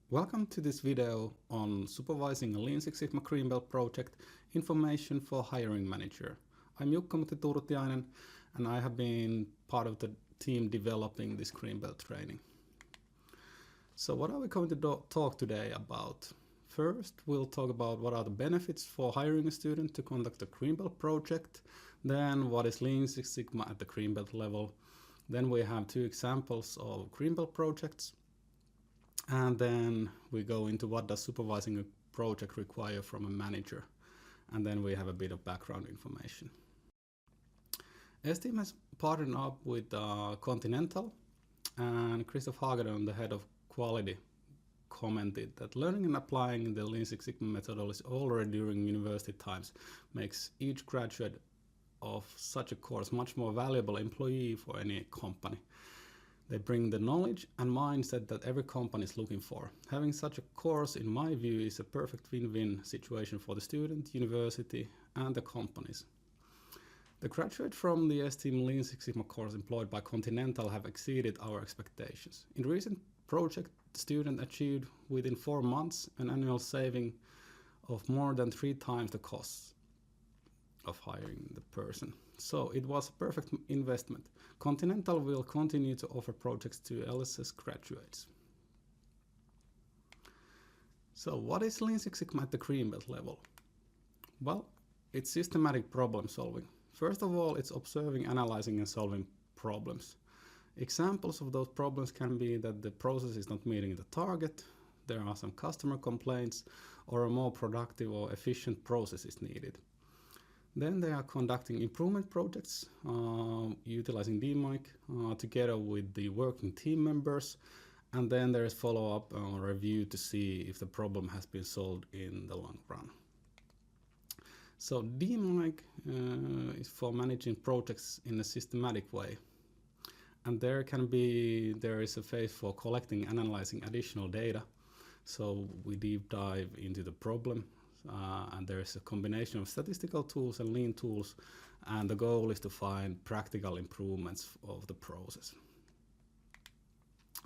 Welcome to this video on supervising a Lean Six Sigma Green Belt project, information for hiring manager. I'm Jukka Turtiainen and I have been part of the team developing this Green Belt training. So what are we going to talk today about? First, we'll talk about what are the benefits for hiring a student to conduct a Green Belt project. Then what is Lean Six Sigma at the Green Belt level. Then we have two examples of Green Belt projects. And then we go into what does supervising a project require from a manager. And then we have a bit of background information. S-Team has partnered up with Continental, and Christoph Hagedorn, the head of quality, commented that learning and applying the Lean Six Sigma methodology already during university times makes each graduate of such a course much more valuable employee for any company. They bring the knowledge and mindset that every company is looking for. Having such a course, in my view, is a perfect win-win situation for the student, university, and the companies. The graduates from the S-Team Lean Six Sigma course employed by Continental have exceeded our expectations. In recent project, the student achieved within 4 months an annual saving of more than 3 times the costs of hiring the person. So it was a perfect investment. Continental will continue to offer projects to LSS graduates. So what is Lean Six Sigma at the Green Belt level? Well, it's systematic problem solving. First of all, it's observing, analyzing, and solving problems. Examples of those problems can be that the process is not meeting the target, there are some customer complaints, or a more productive or efficient process is needed. Then they are conducting improvement projects, utilizing DMIC together with the working team members. And then there is follow-up review to see if the problem has been solved in the long run. So DMIC is for managing projects in a systematic way. And there is a phase for collecting, analyzing additional data. So we deep dive into the problem. And there is a combination of statistical tools and lean tools, and the goal is to find practical improvements of the process.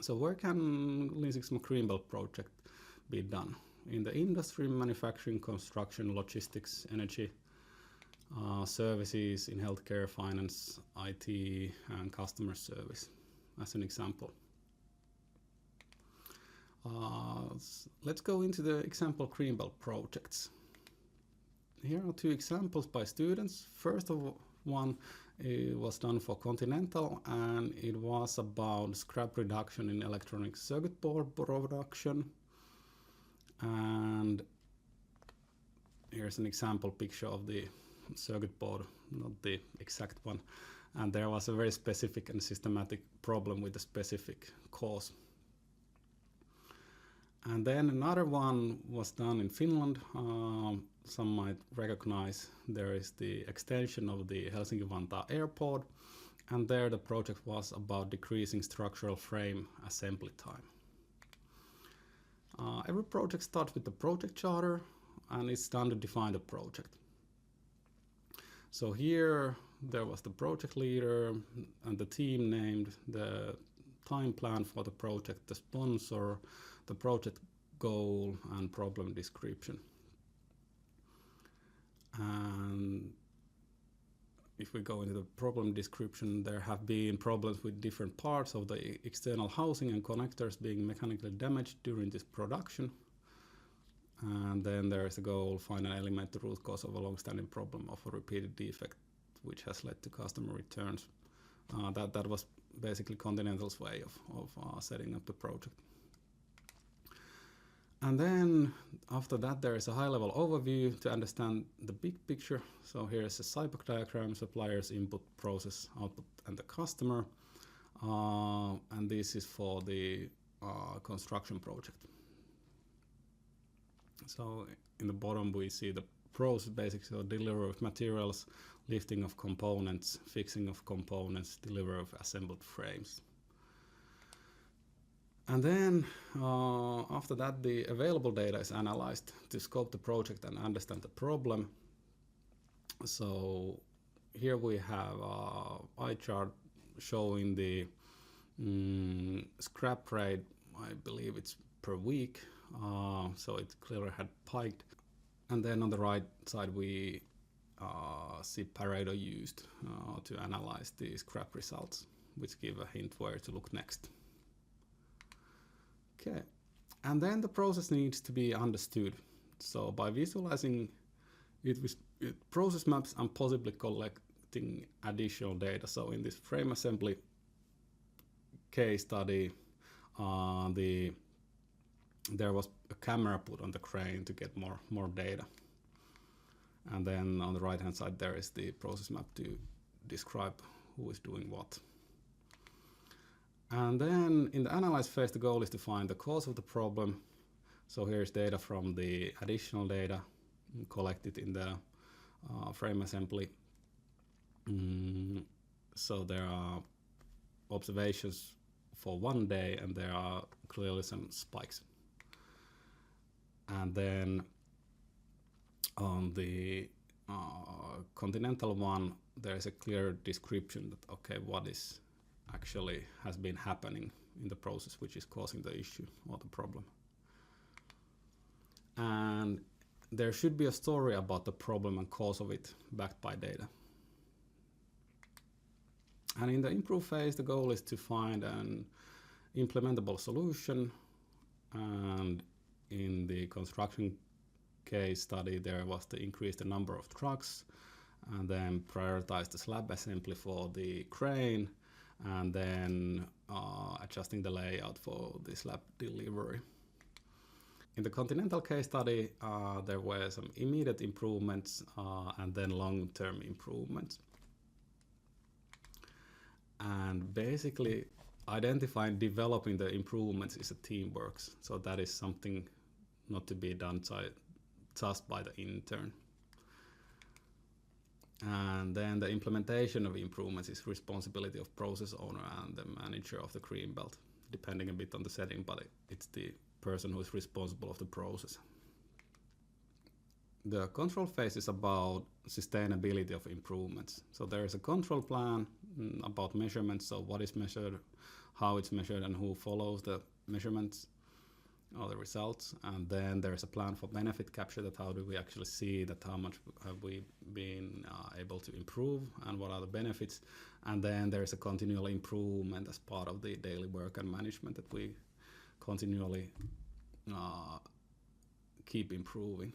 So where can Lean Six Sigma Green Belt project be done? In the industry, manufacturing, construction, logistics, energy, services, in healthcare, finance, IT, and customer service, as an example. Let's go into the example Green Belt projects. Here are 2 examples by students. First of one was done for Continental, and it was about scrap reduction in electronic circuit board production. And here's an example picture of the circuit board, not the exact one. And there was a very specific and systematic problem with a specific cause. And then another one was done in Finland. Some might recognize there is the extension of the Helsinki-Vantaa airport, and there the project was about decreasing structural frame assembly time. Every project starts with the project charter, and it's done to define the project. So here there was the project leader and the team named, the time plan for the project, the sponsor, the project goal, and problem description. And if we go into the problem description, there have been problems with different parts of the external housing and connectors being mechanically damaged during this production. And then there is a goal, find and eliminate the root cause of a long-standing problem of a repeated defect, which has led to customer returns. That was basically Continental's way of setting up the project. And then after that, there is a high-level overview to understand the big picture. So here is a cyborg diagram, suppliers, input, process, output, and the customer. And this is for the construction project. So in the bottom, we see the process basics, so delivery of materials, lifting of components, fixing of components, delivery of assembled frames. And then after that, the available data is analyzed to scope the project and understand the problem. So here we have an eye chart showing the scrap rate I believe it's per week, so it clearly had piked. And then on the right side we see Pareto used to analyze these graph results, which give a hint where to look next. Okay, and then the process needs to be understood. So by visualizing it with process maps and possibly collecting additional data. So in this frame assembly case study, there was a camera put on the crane to get more data. And then on the right hand side there is the process map to describe who is doing what. And then in the analyze phase the goal is to find the cause of the problem. So here's data from the additional data collected in the frame assembly. So there are observations for one day and there are clearly some spikes. And then on the continental one, there is a clear description that, okay, what is actually has been happening in the process which is causing the issue or the problem. And there should be a story about the problem and cause of it backed by data. And in the improve phase, the goal is to find an implementable solution. And in the construction case study, there was to increase the number of trucks and then prioritize the slab assembly for the crane and then adjusting the layout for the slab delivery. In the continental case study, there were some immediate improvements and then long-term improvements. And basically, identifying, developing the improvements is a teamwork. So that is something not to be done just by the intern. And then the implementation of improvements is responsibility of process owner and the manager of the green belt, depending a bit on the setting, but it's the person who is responsible of the process. The control phase is about sustainability of improvements. So there is a control plan about measurements, so what is measured, how it's measured, and who follows the measurements or the results. And then there is a plan for benefit capture, that how do we actually see that how much have we been able to improve and what are the benefits. And then there is a continual improvement as part of the daily work and management that we continually keep improving.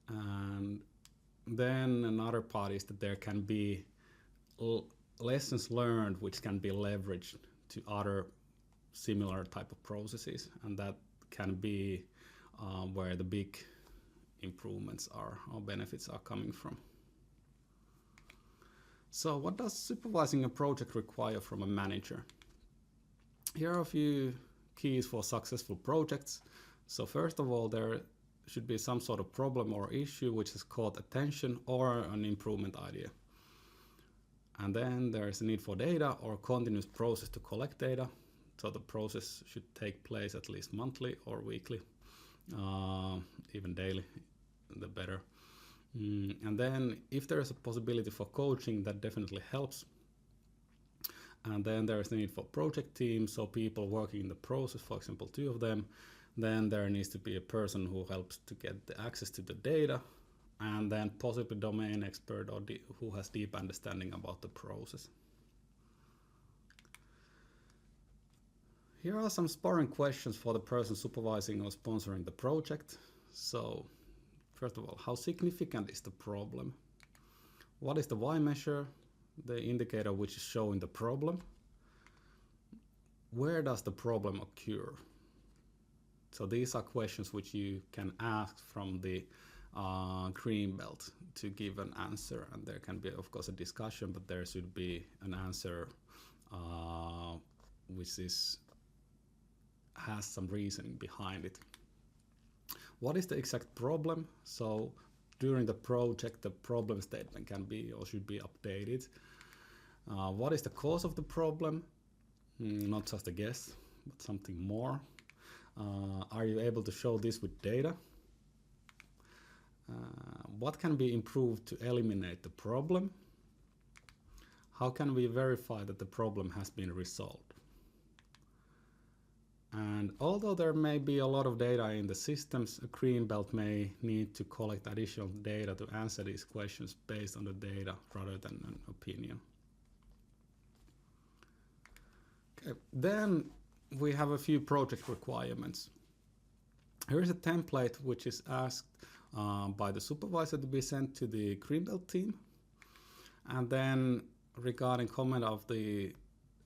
And then another part is that there can be lessons learned which can be leveraged to other similar type of processes, and that can be where the big improvements are or benefits are coming from. So what does supervising a project require from a manager? Here are a few keys for successful projects. So first of all, there should be some sort of problem or issue which has caught attention or an improvement idea. And then there is a need for data or continuous process to collect data. So the process should take place at least monthly or weekly, even daily, the better. And then if there is a possibility for coaching, that definitely helps. And then there is a need for project teams, so people working in the process, for example, 2 of them. Then there needs to be a person who helps to get the access to the data, and then possibly domain expert or who has deep understanding about the process. Here are some sparring questions for the person supervising or sponsoring the project. So first of all, how significant is the problem? What is the Y measure, the indicator which is showing the problem? Where does the problem occur? So these are questions which you can ask from the green belt to give an answer, and there can be of course a discussion, but there should be an answer which has some reasoning behind it. What is the exact problem? So during the project, the problem statement can be or should be updated. What is the cause of the problem? Not just a guess, but something more. Are you able to show this with data? What can be improved to eliminate the problem? How can we verify that the problem has been resolved? And although there may be a lot of data in the systems, a green belt may need to collect additional data to answer these questions based on the data rather than an opinion. Okay, then we have a few project requirements. Here is a template which is asked by the supervisor to be sent to the green belt team. And then regarding comment of the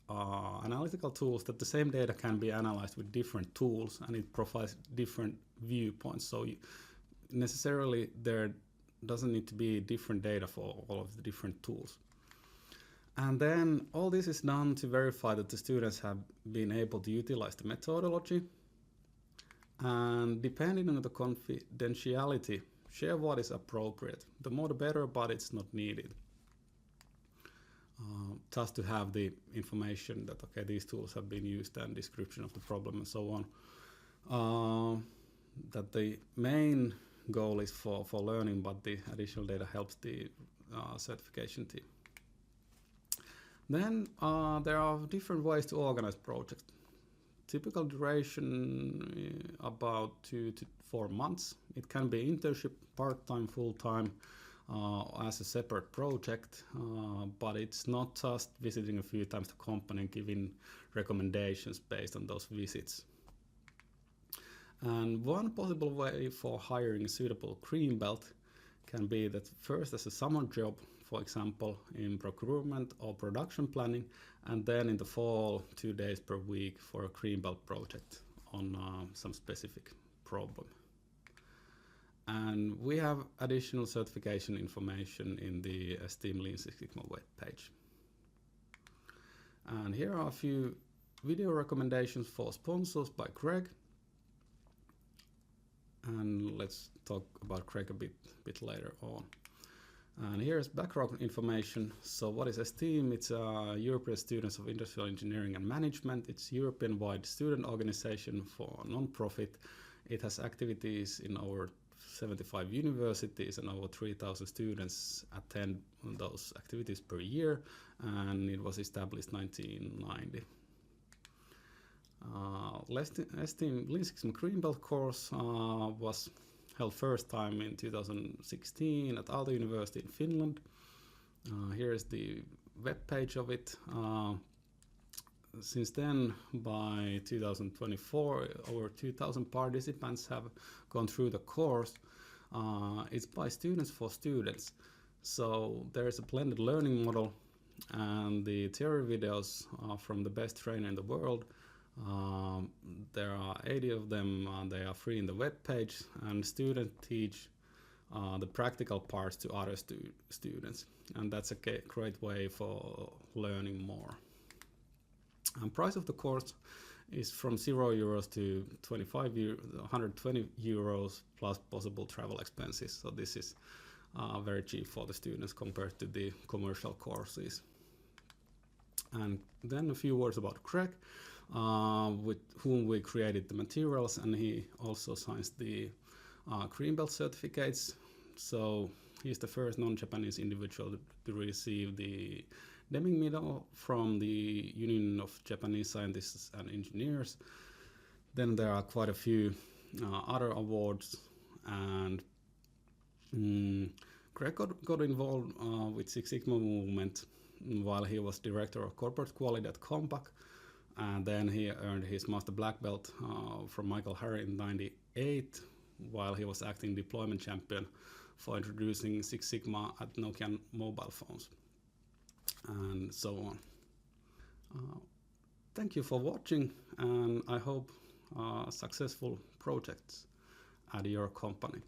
analytical tools, that the same data can be analyzed with different tools and it provides different viewpoints. So necessarily there doesn't need to be different data for all of the different tools. And then all this is done to verify that the students have been able to utilize the methodology. And depending on the confidentiality, share what is appropriate. The more the better, but it's not needed. Just to have the information that, okay, these tools have been used and description of the problem and so on. That the main goal is for learning, but the additional data helps the certification team. Then there are different ways to organize projects. Typical duration about 2 to 4 months. It can be internship, part-time, full-time, as a separate project, but it's not just visiting a few times the company and giving recommendations based on those visits. And one possible way for hiring a suitable green belt can be that first as a summer job, for example, in procurement or production planning, and then in the fall, 2 days per week for a green belt project on some specific problem. And we have additional certification information in the STEAM Lean Six Sigma webpage. And here are a few video recommendations for sponsors by Craig. And let's talk about Craig a bit later on. And here's background information. So what is STEAM? It's European Students of Industrial Engineering and Management. It's European-wide student organization for non-profit. It has activities in over 75 universities and over 3,000 students attend those activities per year, and it was established 1990. STEAM Lean Six Sigma Green Belt course was held first time in 2016 at Aalto University in Finland. Here is the web page of it. Since then, by 2024, over 2,000 participants have gone through the course. It's by students for students. So there is a blended learning model, and the theory videos are from the best trainer in the world. There are 80 of them, they are free in the web page, and students teach the practical parts to other students. And that's a great way for learning more. And price of the course is from €0 to 120 euros plus possible travel expenses. So this is very cheap for the students compared to the commercial courses. And then a few words about Craig, with whom we created the materials, and he also signs the Green Belt certificates. So he's the first non-Japanese individual to receive the Deming Medal from the Union of Japanese Scientists and Engineers. Then there are quite a few other awards, and Greg got involved with Six Sigma movement while he was director of corporate quality at Compaq, and then he earned his master black belt from Michael Harry in '98 while he was acting deployment champion for introducing Six Sigma at Nokia mobile phones, and so on. Thank you for watching, and I hope successful projects at your company.